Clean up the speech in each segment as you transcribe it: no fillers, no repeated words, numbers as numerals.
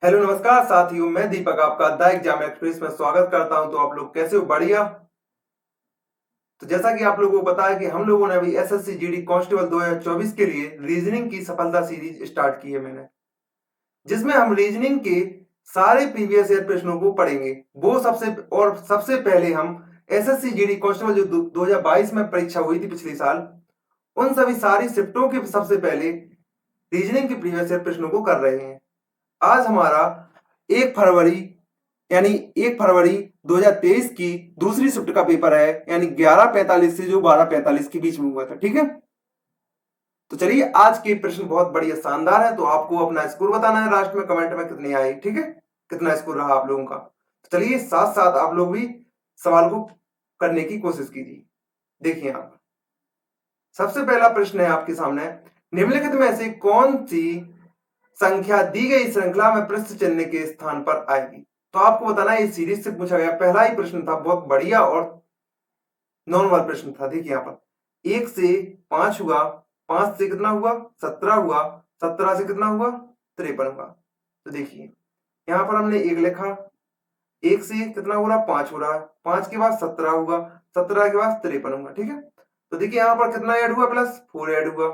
Hello नमस्कार साथियों, मैं दीपक आपका द एग्जाम एक्सप्रेस में स्वागत करता हूं। तो आप लोग कैसे हो? बढ़िया। तो जैसा कि आप लोगों को पता है कि हम लोगों ने अभी एसएससी जीडी कांस्टेबल 2024 के लिए रीजनिंग की सफलता सीरीज स्टार्ट की है मैंने, जिसमें हम रीजनिंग के सारे प्रीवियस ईयर प्रश्नों को पढ़ेंगे। वो सबसे पहले हम एसएससी जीडी कांस्टेबल जो 2022 में परीक्षा हुई थी पिछले साल, उन सभी सारी शिफ्टों के सबसे पहले रीजनिंग के प्रीवियस ईयर प्रश्नों को कर रहे हैं। आज हमारा 1 फरवरी यानी 1 फरवरी 2023 की दूसरी शिफ्ट का पेपर है, यानी 11:45 से जो 12:45 के बीच में हुआ था। ठीक है, तो चलिए आज के प्रश्न बहुत बढ़िया शानदार है। तो आपको अपना स्कोर बताना है लास्ट में कमेंट में कितने आए। ठीक है, कितना स्कोर रहा आप लोगों का। तो चलिए साथ साथ आप लोग भी सवाल को करने की कोशिश कीजिए। देखिए आप, सबसे पहला प्रश्न है आपके सामने, निम्नलिखित में से कौन सी संख्या दी गई श्रृंखला में प्रश्न चिन्ह के स्थान पर आएगी? तो आपको बताना है, इस सीरीज से पूछा गया पहला ही प्रश्न था, बहुत बढ़िया और नॉर्मल प्रश्न था। देखिए यहाँ पर 1 से 5 हुआ, 5 से कितना हुआ? 17 हुआ, 17 से कितना हुआ? 53 हुआ। तो देखिए यहाँ पर हमने 1 लिखा, 1 से कितना हो रहा? 5 हो रहा है, 5 के बाद 17 हुआ, 17 के बाद 53 हुआ। ठीक है, तो देखिए यहाँ पर कितना ऐड हुआ? +4 ऐड हुआ।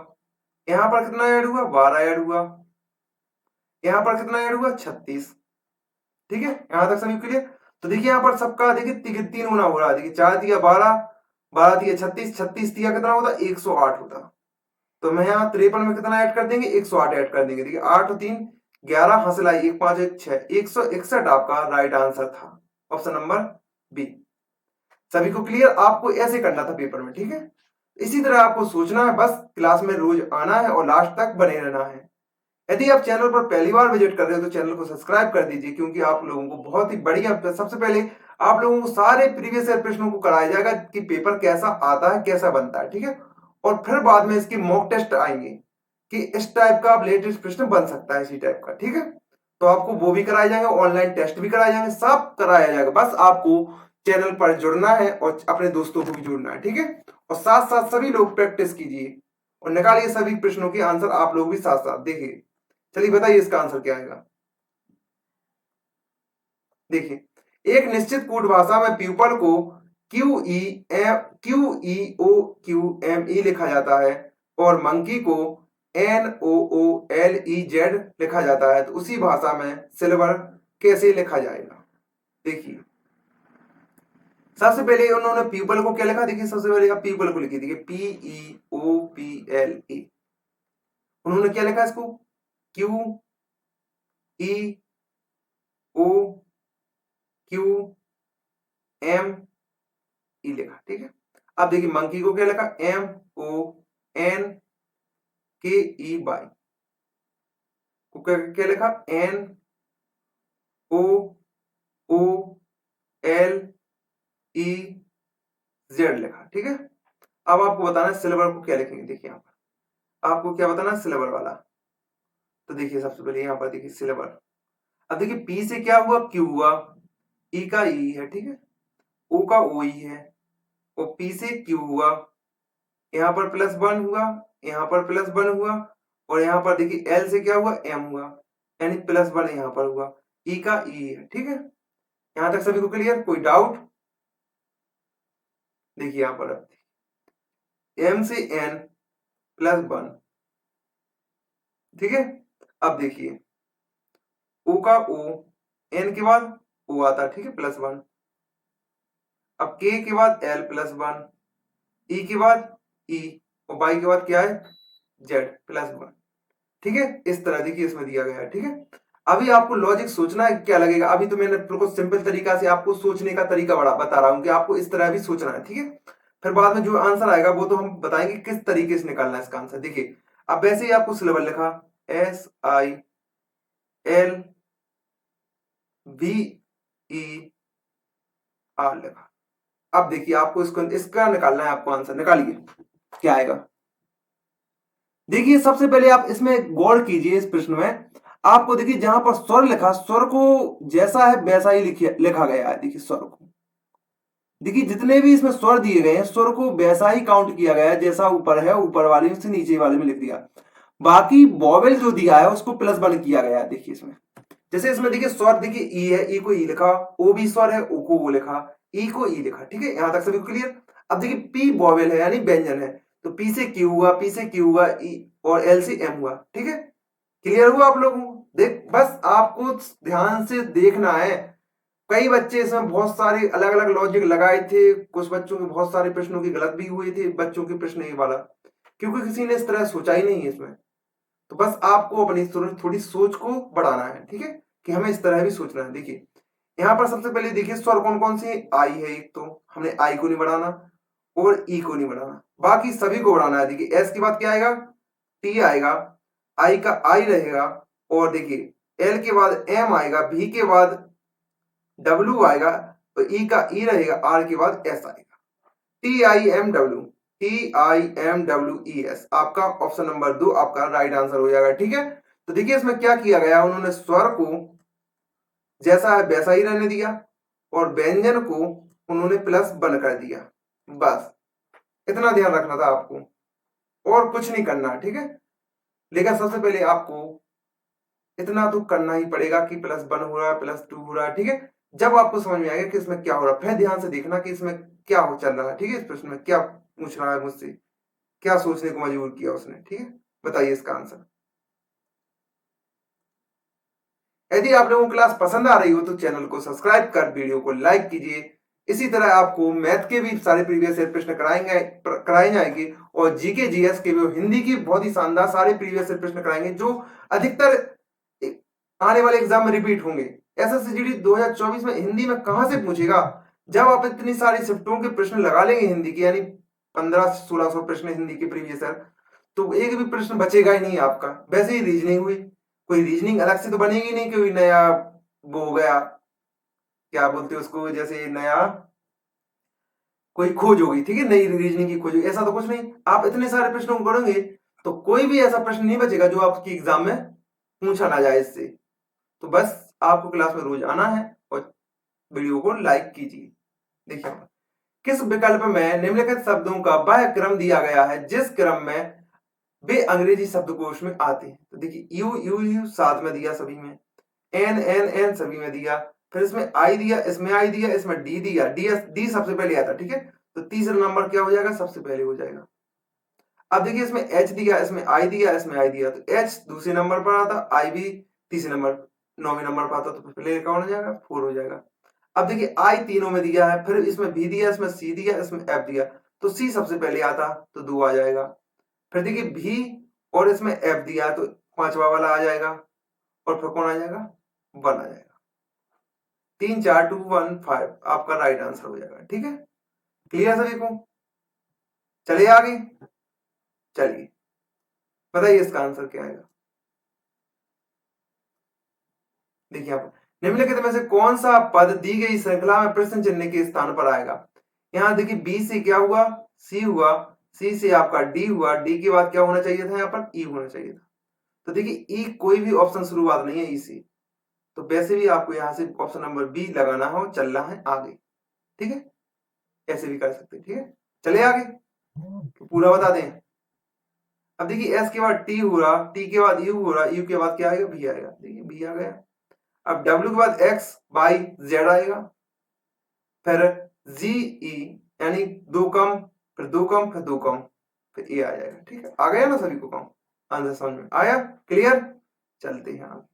यहाँ पर कितना ऐड हुआ? 12 ऐड हुआ। यहाँ पर कितना ऐड हुआ? 36। ठीक है, यहां तक सभी क्लियर? तो देखिए यहाँ पर सबका देखिए 3 गुना हो रहा है। देखिए 4 दिया 12, 12 दिया 36, 36 दिया कितना होता? 108 होता। तो मैं यहाँ 53 में कितना ऐड कर देंगे? 108 ऐड कर देंगे। देखिए 8 और 3 11, हासिल आई 1 5 1 6, 161 आपका राइट आंसर था, ऑप्शन नंबर बी। सभी को क्लियर? आपको ऐसे करना था पेपर में। ठीक है, इसी तरह आपको सोचना है, बस क्लास में रोज आना है और लास्ट तक बने रहना है। यदि आप चैनल पर पहली बार विजिट कर रहे हो तो चैनल को सब्सक्राइब कर दीजिए, क्योंकि आप लोगों को बहुत ही बढ़िया, सबसे पहले आप लोगों को सारे प्रीवियस ईयर प्रश्नों को कराया जाएगा कि पेपर कैसा आता है, कैसा बनता है। ठीक है, और फिर बाद में इसके मॉक टेस्ट आएंगे कि इस टाइप का लेटेस्ट प्रश्न बन सकता है, इसी टाइप का। ठीक है, तो आपको वो भी कराए जाएंगे, ऑनलाइन टेस्ट भी कराए जाएंगे, सब कराया जाएगा। बस आपको चैनल पर जुड़ना है और अपने दोस्तों को भी जुड़ना है। ठीक है, और साथ साथ सभी लोग प्रैक्टिस कीजिए और निकालिए सभी प्रश्नों के आंसर। आप लोग भी साथ साथ देखिए। चलिए बताइए इसका आंसर क्या आएगा। देखिए, एक निश्चित कोड भाषा में प्यूपल को QEOQME लिखा जाता है और मंकी को NOOLEZ लिखा जाता है। तो उसी भाषा में सिल्वर कैसे लिखा जाएगा? देखिए सबसे पहले उन्होंने पीपल को क्या लिखा? देखिए सबसे पहले आप पीपल को लिखिए। देखिए PEOPLE, उन्होंने क्या लिखा इसको? QEOQME लिखा। ठीक है, अब देखिए मंकी को क्या लिखा? MONKEY को क्या लिखा? NOOLEZ लिखा। ठीक है, अब आपको बताना है सिल्वर को क्या लिखेंगे। देखिए यहाँ पर आपको क्या बताना है? सिल्वर वाला। तो देखिए सबसे पहले यहाँ पर देखिए सिल्वर। अब देखिए पी से क्या हुआ? क्यू हुआ, ई का ई है। ठीक है, ओ का ओ ही है, और पी से क्यू हुआ, यहाँ पर +1 हुआ, यहाँ पर +1 हुआ, और यहाँ पर देखिए एल से क्या हुआ? एम हुआ, यानी +1 यहाँ पर हुआ, ई का ई है। ठीक है, यहाँ तक सभी को क्लियर? कोई डाउट? देखिए यहाँ पर एम से एन +1। ठीक है, अब देखिए ओ का ओ, एन के बाद ओ आता है। ठीक है, +1। अब के के बाद एल +1, ई के बाद ई, और बाई के बाद क्या है? जेड +1। ठीक है, इस तरह देखिए इसमें दिया गया है। ठीक है, अभी आपको लॉजिक सोचना है क्या लगेगा। अभी तो मैंने बिल्कुल सिंपल तरीका से आपको सोचने का तरीका बड़ा बता रहा हूं कि आपको इस तरह भी सोचना है। ठीक है, फिर बाद में जो आंसर आएगा वो तो हम बताएंगे किस तरीके से निकालना है इसका आंसर। देखिए अब वैसे ही आपको सिलेबस लिखा SILVER लिखा। अब देखिए आपको इसका निकालना है, आपको आंसर निकालिए क्या आएगा। देखिए सबसे पहले आप इसमें गौर कीजिए, इस प्रश्न में आपको देखिए जहां पर स्वर लिखा, स्वर को जैसा है वैसा ही लिखा गया है। देखिए स्वर को, देखिए जितने भी इसमें स्वर दिए गए हैं स्वर को वैसा ही काउंट किया गया है, जैसा ऊपर है ऊपर वाले से नीचे वाले में लिख दिया। बाकी वॉवेल जो दिया है उसको +1 किया गया है। देखिए इसमें जैसे इसमें देखिए स्वर देखिए ई है, ई को ई लिखा, ओ भी स्वर है, ओ को ओ लिखा, ई को ई लिखा, ठीक है, यहां तक सभी क्लियर। अब देखिए पी वॉवेल है यानी व्यंजन है, तो पी से क्यू हुआ, पी से क्यू हुआ, ई और एल से एम हुआ, ठीक है, क्लियर हुआ आप लोगों को। देख बस आपको ध्यान से देखना है। कई बच्चे इसमें बहुत सारे अलग अलग लॉजिक लगाए थे, कुछ बच्चों के बहुत सारे प्रश्नों की गलत भी हुए थे, बच्चों के प्रश्न ये वाला, क्योंकि किसी ने इस तरह सोचा ही नहीं है इसमें। तो बस आपको अपनी थोड़ी सोच को बढ़ाना है, ठीक है, कि हमें इस तरह भी सोचना है। देखिए यहाँ पर सबसे पहले देखिए स्वर कौन कौन से, आई है एक, तो हमने आई को नहीं बढ़ाना और ई को नहीं बढ़ाना, बाकी सभी को बढ़ाना है। देखिए एस के बाद क्या आएगा, टी आएगा, आई का आई रहेगा, और देखिए एल के बाद एम आएगा, भी के बाद डब्ल्यू आएगा, तो ई का ई रहेगा, आर के बाद एस आएगा। T I am W, T I am W E S, आपका ऑप्शन नंबर 2 आपका राइट आंसर हो जाएगा, ठीक है। तो देखिए इसमें क्या किया गया, उन्होंने स्वर को जैसा है वैसा ही रहने दिया और व्यंजन को उन्होंने +1 कर दिया, बस इतना ध्यान रखना था आपको, और कुछ नहीं करना, ठीक है। लेकिन सबसे पहले आपको इतना तो करना ही पड़ेगा कि +1 हो रहा है, +2 हो रहा है, ठीक है। जब आपको समझ में आएगा कि इसमें क्या हो रहा है, फिर ध्यान से देखना कि इसमें क्या हो चल रहा है, ठीक है। इस प्रश्न में क्या पूछ रहा है मुझसे, क्या सोचने को मजबूर किया उसने, ठीक है। बताइए इसका आंसर। यदि आप लोगों को क्लास पसंद आ रही हो तो चैनल को सब्सक्राइब कर वीडियो को लाइक कीजिए। इसी तरह आपको मैथ के भी सारे प्रीवियस ईयर प्रश्न कराए जाएंगे, और जीके जीएस के भी, हिंदी की बहुत ही शानदार सारे प्रीवियस ईयर प्रश्न कराएंगे, जो अधिकतर आने वाले एग्जाम में रिपीट होंगे। एसएससी 2024 में हिंदी में कहां से पूछेगा, जब आप इतनी सारी शिफ्टों के प्रश्न लगा लेंगे हिंदी के, यानी 1500-1600 प्रश्न हिंदी के प्रीवियस ईयर, तो एक भी प्रश्न बचेगा ही नहीं आपका। वैसे ही रीजनिंग हुई, कोई रीजनिंग अलग से तो बनेगी नहीं, कोई नया वो हो गया, क्या बोलते हैं उसको, जैसे नया कोई खोज होगी, ठीक है, नई रीजनिंग की खोज होगी, ऐसा तो कुछ नहीं। आप इतने सारे प्रश्नों को करेंगे तो कोई भी ऐसा प्रश्न नहीं बचेगा जो आपकी एग्जाम में पूछा ना जाए इससे। तो बस आपको क्लास में रोज आना है और वीडियो को लाइक कीजिए। देखिए किस विकल्प में निम्नलिखित शब्दों का वह क्रम दिया गया है जिस क्रम में वे अंग्रेजी शब्दकोश में आते हैं। तो देखिए यू यू यू साथ में दिया सभी में, एन एन एन सभी में दिया, फिर इसमें आई दिया, इसमें आई दिया, इसमें डी दिया, डी सबसे पहले आता, ठीक है। तो तीसरा नंबर क्या हो जाएगा, सबसे पहले हो जाएगा। अब देखिए इसमें एच दिया, इसमें आई दिया, इसमें आई दिया, तो एच दूसरे नंबर पर आता, आई भी तीसरे नंबर 9वें नंबर पर आता, तो पहले कौन हो जाएगा, 4 हो जाएगा। अब देखिए आई तीनों में दिया है, फिर इसमें बी दिया, इसमें सी दिया, इसमें एफ दिया, तो सी सबसे पहले आता, तो 2 आ जाएगा। फिर देखिए भी और इसमें एफ दिया, तो 5वां वाला आ जाएगा, और फिर कौन आ जाएगा, 1 आ जाएगा। 3 4 2 1 5 आपका राइट आंसर हो जाएगा, ठीक है। क्लियर सभी को, चलिए आगे, चलिए बताइए इसका आंसर क्या आएगा। देखिए आप निम्नलिखित में से कौन सा पद दी गई श्रृंखला में प्रश्न चिन्ह के स्थान पर आएगा। यहाँ देखिए बी से क्या हुआ, सी हुआ, सी से आपका डी हुआ, डी के बाद क्या होना चाहिए था, यहाँ पर ई होना चाहिए था। तो देखिए ई कोई भी ऑप्शन शुरुआत नहीं है ई से, तो वैसे भी आपको यहाँ से ऑप्शन नंबर बी लगाना हो, चलना है आगे, ठीक है, ऐसे भी कर सकते हैं, ठीक है। चले आगे, तो पूरा बता दें। अब देखिए एस के बाद टी हो रहा, टी के बाद यू हो रहा, यू के बाद क्या आएगा, बी आएगा, देखिए बी आ गया। अब डब्ल्यू के बाद एक्स वाई जेड आएगा, फिर जी ई, यानी 2 कम, फिर 2 कम, फिर 2 कम, फिर ए आ जाएगा, ठीक है। आ गया ना सभी को कम, आंसर समझ में आया, क्लियर। चलते हैं आगे,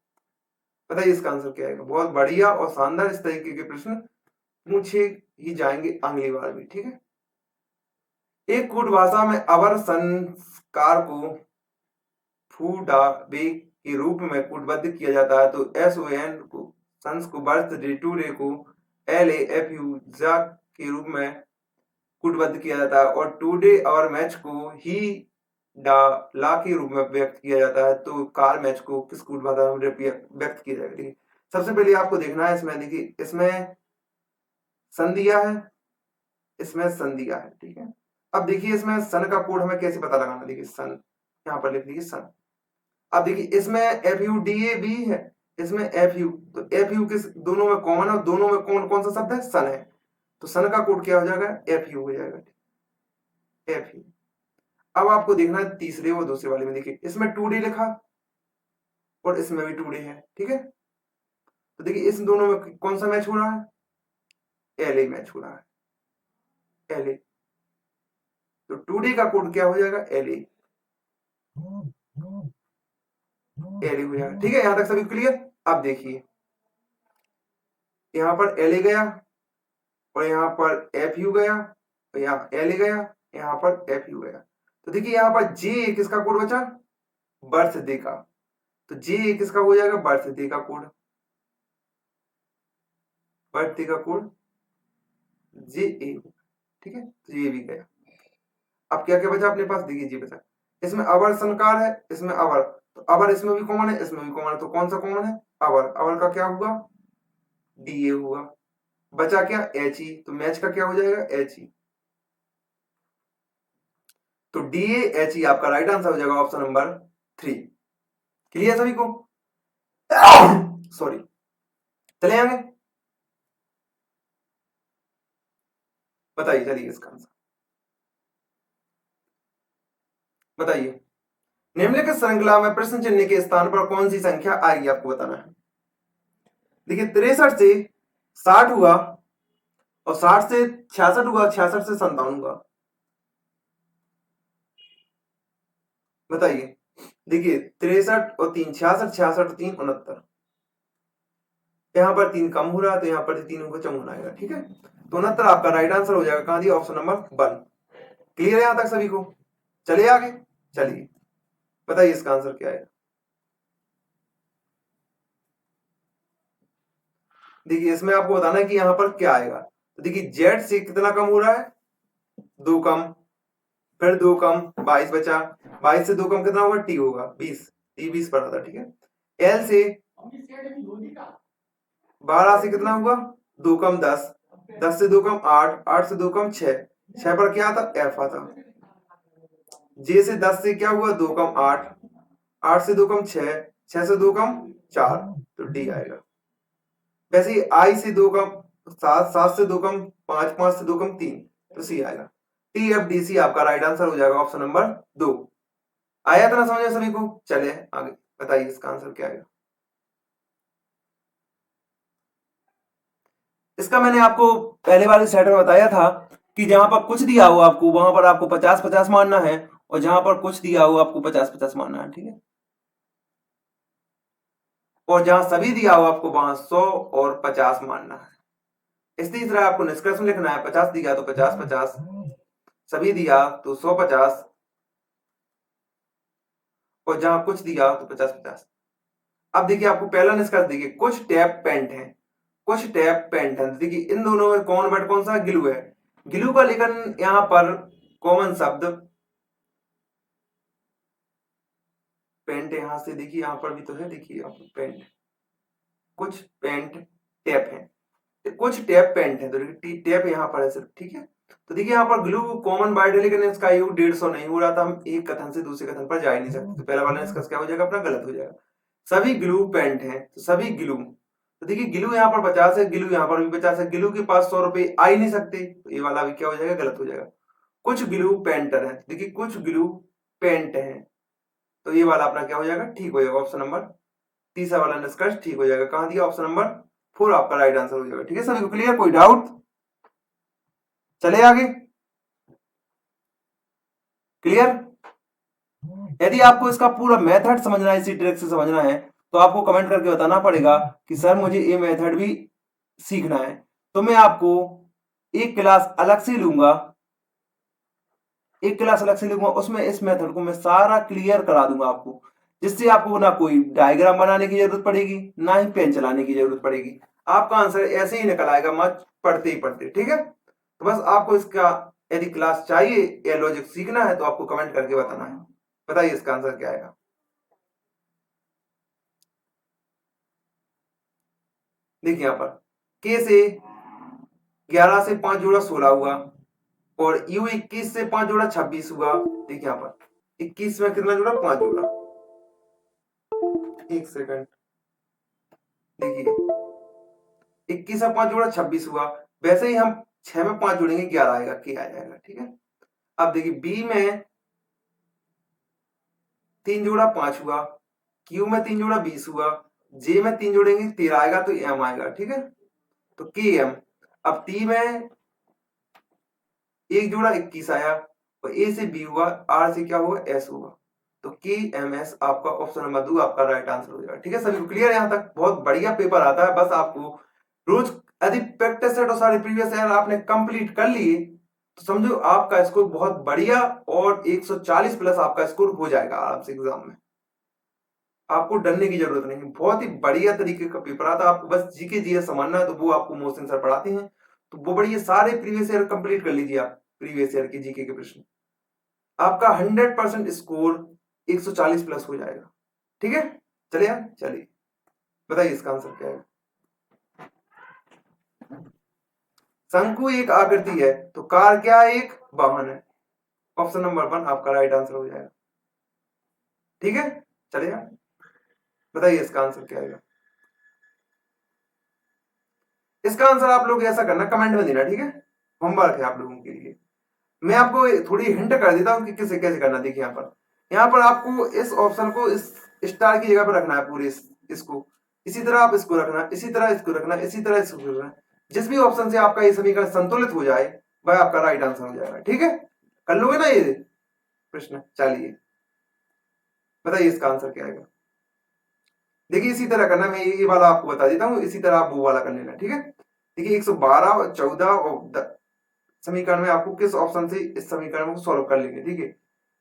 बताइए इसका आंसर क्या आएगा। बहुत बढ़िया और शानदार इस तरीके के प्रश्न पूछे ही जाएंगे अगली बार भी, ठीक है। एक कूट भाषा में अवर संस्कार को फूडाबे के रूप में कूटबद्ध किया जाता है, तो एस ओ एन को सन्स को बर्थ डे टू डे को एल ए एफ यू जा के रूप में कूटबद्ध किया जाता है, और टुडे और मैच को ही डा ला के रूप में व्यक्त किया जाता है, तो कार मैच को किस कूट भाषा में व्यक्त किया जाएगा। ठीक है, सबसे पहले आपको देखना है इसमें, देखिए इसमें सन दिया है, इसमें सन दिया है, ठीक है। अब देखिए इसमें सन का कोड हमें कैसे पता लगाना, देखिए सन यहाँ पर लिख लीजिए सन। अब देखिए इसमें F U D A B है, इसमें एफ यू, तो एफ यू किस दोनों में कॉमन है, दोनों में कौन कौन सा शब्द है, सन है, तो सन का कोड क्या हो जाएगा, एफ यू हो जाएगा, एफ यू। अब आपको देखना है तीसरे और दूसरे वाले में, देखिए इसमें टू डे लिखा और इसमें भी टू डे है, ठीक है। तो देखिए इस दोनों में कौन सा मैच हो रहा है, LA मैच हो रहा है, LA। तो 2D का कोड क्या हो जाएगा, LA, LA हो जाएगा। ठीक है, यहां तक सभी क्लियर। अब देखिए यहाँ पर LA गया और यहाँ पर FU गया और यहाँ LA गया, यहाँ पर FU गया। तो देखिए यहाँ पर J किसका कोड बचा, बर्थडे का। तो J किसका हो जाएगा, बर्थडे का कोड, बर्थडे का कोड JA। ठीक है, तो ये भी गया। अब क्या क्या बचा अपने पास, देखिए जी बचा, इसमें अवर संकार है, इसमें अवर, तो अवर इसमें भी कॉमन है, इसमें भी कॉमन है, तो कौन सा कॉमन है, अवर। अवर का क्या हुआ, DA हुआ। बचा क्या, HE, तो मैच का क्या हो जाएगा, HE। तो DA HE आपका राइट आंसर हो जाएगा ऑप्शन नंबर 3। क्लियर सभी को, सॉरी। चले आगे, बताइए, चलिए इसका आंसर बताइए। निम्नलिखित श्रृंखला में प्रश्न चिन्ह के स्थान पर कौन सी संख्या आएगी, आपको बताना है। देखिए 63 से 60 हुआ और 60 से 66 हुआ, 66 से 57 हुआ। बताइए, देखिए 63 और 3 66, 66 और 3 69। यहाँ पर 3 कम हो रहा है तो यहाँ पर 3 को चम होना आएगा। ठीक है, तो 69 आपका राइट आंसर हो जाएगा, कहां दिया, ऑप्शन नंबर 1। क्लियर है यहां तक सभी को, चलिए आगे, चलिए बताइए इसका आंसर क्या है। देखिए इसमें आपको बताना है कि यहाँ पर क्या आएगा। तो देखिए जेड से कितना कम हो रहा है, 2 कम, फिर 2 कम, 22 बचा, 22 से 2 कम कितना होगा, टी होगा 20, टी 20 पड़ा था। ठीक है, एल से 12 से कितना हुआ, 2 कम 10, 10 से 2 कम 8, 8 से 2 कम 6, 6 पर क्या आता, एफ आता। जे से 10 से क्या हुआ, 2 कम 8, 8 से 2 कम 6, 6 से 2 कम 4, तो डी आएगा। वैसे ही आई से 2 कम 7, 7 से 2 कम 5, 5 से 2 कम 3, तो सी आएगा। TFDC आपका राइट आंसर हो जाएगा ऑप्शन नंबर 2। आया था ना समझे सभी को, चले आगे, बताइए इसका आंसर क्या आएगा। इसका मैंने आपको पहले वाले सेट में बताया था कि जहां पर कुछ दिया हो आपको वहां पर आपको 50-50 मानना है, और जहां पर कुछ दिया हो आपको 50-50 मानना है। ठीक है, और जहां सभी दिया हो आपको वहां 100 और 50 मानना है। इसी तरह आपको निष्कर्ष में लिखना है, 50 दिया तो 50-50, सभी दिया तो 100-50, और जहां कुछ दिया तो 50-50। अब देखिए आपको पहला निष्कर्ष, देखिए कुछ टैप पेंट है, कुछ टैप पेंट है। देखिए इन दोनों में कॉमन वर्ड कौन सा, ग्लू है। ग्लू का लेकिन यहां पर कॉमन शब्द पेंट, यहां से देखिए यहां पर भी तो है, देखिए आप पेंट, कुछ पेंट टैप है, कुछ टैप पेंट है, तो टैप यहाँ पर है सिर्फ। ठीक है, तो देखिए यहाँ पर ग्लू कॉमन वर्ड है, लेकिन इसका योग 150 नहीं हो रहा था, हम एक कथन से दूसरे कथन पर जा ही नहीं सकते, तो पहला वाला इसका क्या हो जाएगा, अपना गलत हो जाएगा। सभी ग्लू पेंट है, तो सभी ग्लू, तो देखिए ग्लू यहाँ पर 50 है, ग्लू यहाँ पर भी 50 है, ग्लू के पास 100 रुपए आ ही नहीं सकते, तो ये वाला भी क्या हो जाएगा, गलत हो जाएगा। कुछ ग्लू पेंटर है, देखिए कुछ ग्लू पेंट है, तो ये वाला अपना क्या हो जाएगा, ठीक हो जाएगा, ऑप्शन नंबर तीसरा वाला निष्कर्ष ठीक हो जाएगा। कहां दिया, ऑप्शन नंबर 4 आपका राइट आंसर हो जाएगा। ठीक है सभी को क्लियर, कोई डाउट, चले आगे, क्लियर। यदि आपको इसका पूरा मेथड समझना है, इसी ट्रिक से समझना है, तो आपको कमेंट करके बताना पड़ेगा कि सर मुझे ये मेथड भी सीखना है, तो मैं आपको एक क्लास अलग से लूंगा, एक क्लास अलग से लूंगा, उसमें इस मेथड को मैं सारा क्लियर करा दूंगा आपको, जिससे आपको ना कोई डायग्राम बनाने की जरूरत पड़ेगी, ना ही पेन चलाने की जरूरत पड़ेगी, आपका आंसर ऐसे ही निकल आएगा, मत पढ़ते ही पढ़ते। ठीक है, तो बस आपको इसका यदि क्लास चाहिए या लॉजिक सीखना है तो आपको कमेंट करके बताना है। बताइए इसका आंसर क्या आएगा। देखिए यहाँ पर के से 11 से 5 जोड़ा 16 हुआ, और यू 21 से 5 जोड़ा 26 हुआ। देखिए यहाँ पर 21 में कितना जोड़ा, 5 जोड़ा, एक सेकंड, देखिए 21 से 5 जोड़ा 26 हुआ, वैसे ही हम 6 में 5 जोड़ेंगे 11 आएगा, के आ जाएगा। ठीक है, अब देखिए बी में 3 जोड़ा 5 हुआ, क्यू में 3 जोड़ा 20 हुआ, जे में 3 जोड़ेंगे 13 आएगा तो एम आएगा, ठीक है। तो के एम, अब टी में एक जोड़ा 21 आया, और ए से बी हुआ, आर से क्या हुआ, एस हुआ, तो के एम एस आपका ऑप्शन नंबर 2 आपका राइट आंसर हो जाएगा। ठीक है, सभी को क्लियर है यहाँ तक? बहुत बढ़िया पेपर आता है, बस आपको रोज यदि प्रैक्टिस सेट और सारे प्रीवियस ईयर आपने कंप्लीट कर लिए तो समझो आपका स्कोर बहुत बढ़िया, और 140 प्लस आपका स्कोर हो जाएगा आराम से एग्जाम में। आपको डरने की जरूरत नहीं, बहुत ही बढ़िया तरीके का पेपर आता है। आपको बस जीके जीएस समझना है, तो वो आपको मोहसिन सर पढ़ाते हैं, तो वो बढ़िया सारे प्रीवियस ईयर कंप्लीट कर लीजिए आप, प्रीवियस ईयर के जीके के प्रश्न, आपका 100% स्कोर 140 प्लस हो जाएगा। ठीक है, चलिए यार, चलिए बताइए इसका आंसर क्या है। शंकु एक आकृति है, तो कार क्या है, एक वाहन है। ऑप्शन नंबर 1 आपका राइट आंसर हो जाएगा। ठीक है, चलिए यार, बताइए इसका आंसर क्या है। इसका आंसर आप लोग ऐसा करना, कमेंट में देना, ठीक है, होमवर्क है आप लोगों के लिए। मैं आपको थोड़ी हिंट कर देता हूँ कि किसे कैसे करना। देखिए यहाँ पर आपको इस ऑप्शन को इस स्टार की जगह पर रखना है, पूरे इसको इसी तरह आप इसको रखना, इसी तरह इसको रखना, इसी तरह इसको रखना। जिस भी ऑप्शन से आपका ये समीकरण संतुलित हो जाए वह आपका राइट आंसर हो जाएगा। ठीक है, कर लोगे ना ये प्रश्न? चलिए बताइए इसका आंसर क्या आएगा। देखिए इसी तरह करना, मैं ये वाला आपको बता देता हूँ, इसी तरह आप वो वाला कर लेना। ठीक है, देखिए 112 और 14 और समीकरण में आपको किस ऑप्शन से इस समीकरण को सॉल्व कर लेंगे। ठीक है,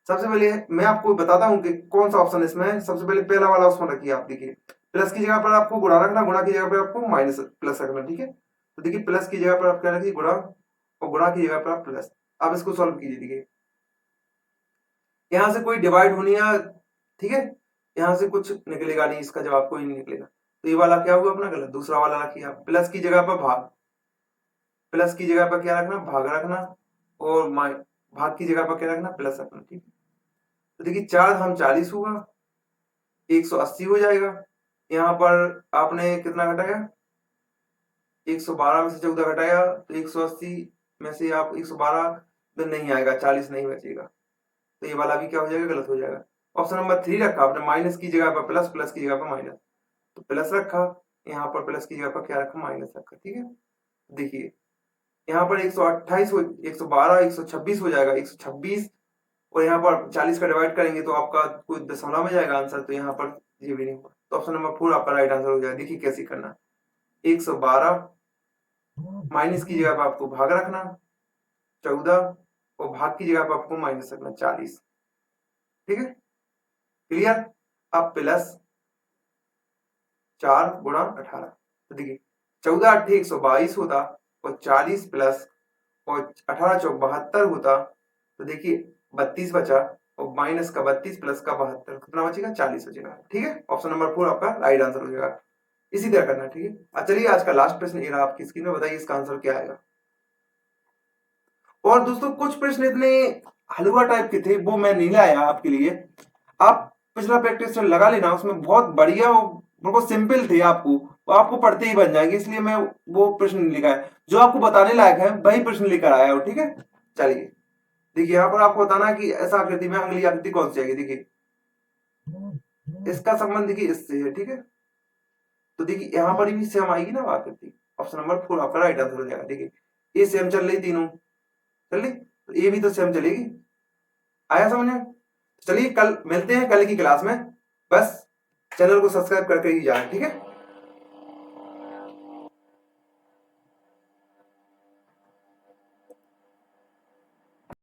सबसे पहले मैं आपको बताता हूं कि कौन सा ऑप्शन इसमें है। सबसे पहले पहला वाला ऑप्शन रखिए आप। देखिए प्लस की जगह पर आपको गुणा रखना, गुणा की जगह पर आपको माइनस प्लस रखना। ठीक है, तो देखिए प्लस की जगह पर आप क्या रखिए, गुणा, और गुणा की जगह पर आप प्लस। आप इसको सॉल्व कीजिए। देखिए यहां से कोई डिवाइड होनी है, ठीक है, यहां से कुछ निकलेगा नहीं, इसका जवाब कोई नहीं निकलेगा, तो ये वाला क्या हुआ अपना गलत। दूसरा वाला रखिए आप, प्लस की जगह पर भाग, प्लस की जगह पर क्या रखना, भाग रखना, और भाग की जगह पर क्या रखना, प्लस रखना। ठीक है, तो देखिए 4 हम 40 हुआ, 180 हो जाएगा। यहाँ पर आपने कितना घटाया, 112 में से 14 घटाया, तो 180 में से आप 112 तो नहीं आएगा, 40 नहीं बचेगा, तो ये वाला भी क्या हो जाएगा, गलत हो जाएगा। ऑप्शन नंबर 3 रखा आपने, माइनस की जगह पर प्लस, प्लस की जगह पर माइनस, तो प्लस रखा, यहाँ पर प्लस की जगह पर क्या रखा, माइनस रखा। ठीक है, देखिए यहाँ पर 128 हो, 112 126 हो जाएगा, 126, और यहाँ पर 40 का डिवाइड करेंगे तो आपका कोई दशमलव में जाएगा आंसर, तो यहाँ पर ये भी नहीं होगा, तो ऑप्शन नंबर 4 आपका राइट आंसर हो जाएगा। देखिए कैसे करना, 112 माइनस की जगह पर आपको भाग रखना 14, और भाग की जगह पर आपको माइनस रखना 40। ठीक है, क्लियर। अब प्लस 4 गुणा 18, तो देखिए 14 8 122 होता, और 40 प्लस, और 18 चौक 72 होता, तो देखिए 32 बचा, और माइनस का 32 प्लस का 72, कितना बचेगा, 40 बचेगा। ठीक है, ऑप्शन नंबर 4 आपका राइट आंसर हो जाएगा। इसी तरह करना। ठीक है, चलिए आज का लास्ट प्रश्न ये रहा आपकी स्क्रीन में, बताइए इसका आंसर क्या आएगा। और दोस्तों कुछ प्रश्न इतने हलवा टाइप के थे, वो मैं नहीं लाया आपके लिए, आप पिछला प्रैक्टिस लगा लेना, उसमें बहुत बढ़िया और बिल्कुल सिंपल थे, आपको पढ़ते ही बन जाएंगे, इसलिए मैं वो प्रश्न नहीं लिखा है। जो आपको बताने लायक है वही प्रश्न लेकर आया हूं। ठीक है, चलिए देखिए यहाँ पर आपको बताना है कि ऐसा आकृति में अगली आकृति कौन सी आएगी। देखिए इसका संबंध देखिए इससे है। ठीक है, तो देखिए यहाँ पर भी सेम आएगी ना आकृति, ऑप्शन नंबर 4 आपका राइट आंसर हो जाएगा। देखिए ये सेम चल रही, तीनों चल रही, तो ये भी तो सेम चलेगी। आया समझ में? चलिए कल मिलते हैं, कल की क्लास में। बस चैनल को सब्सक्राइब करके ही जाए। ठीक है।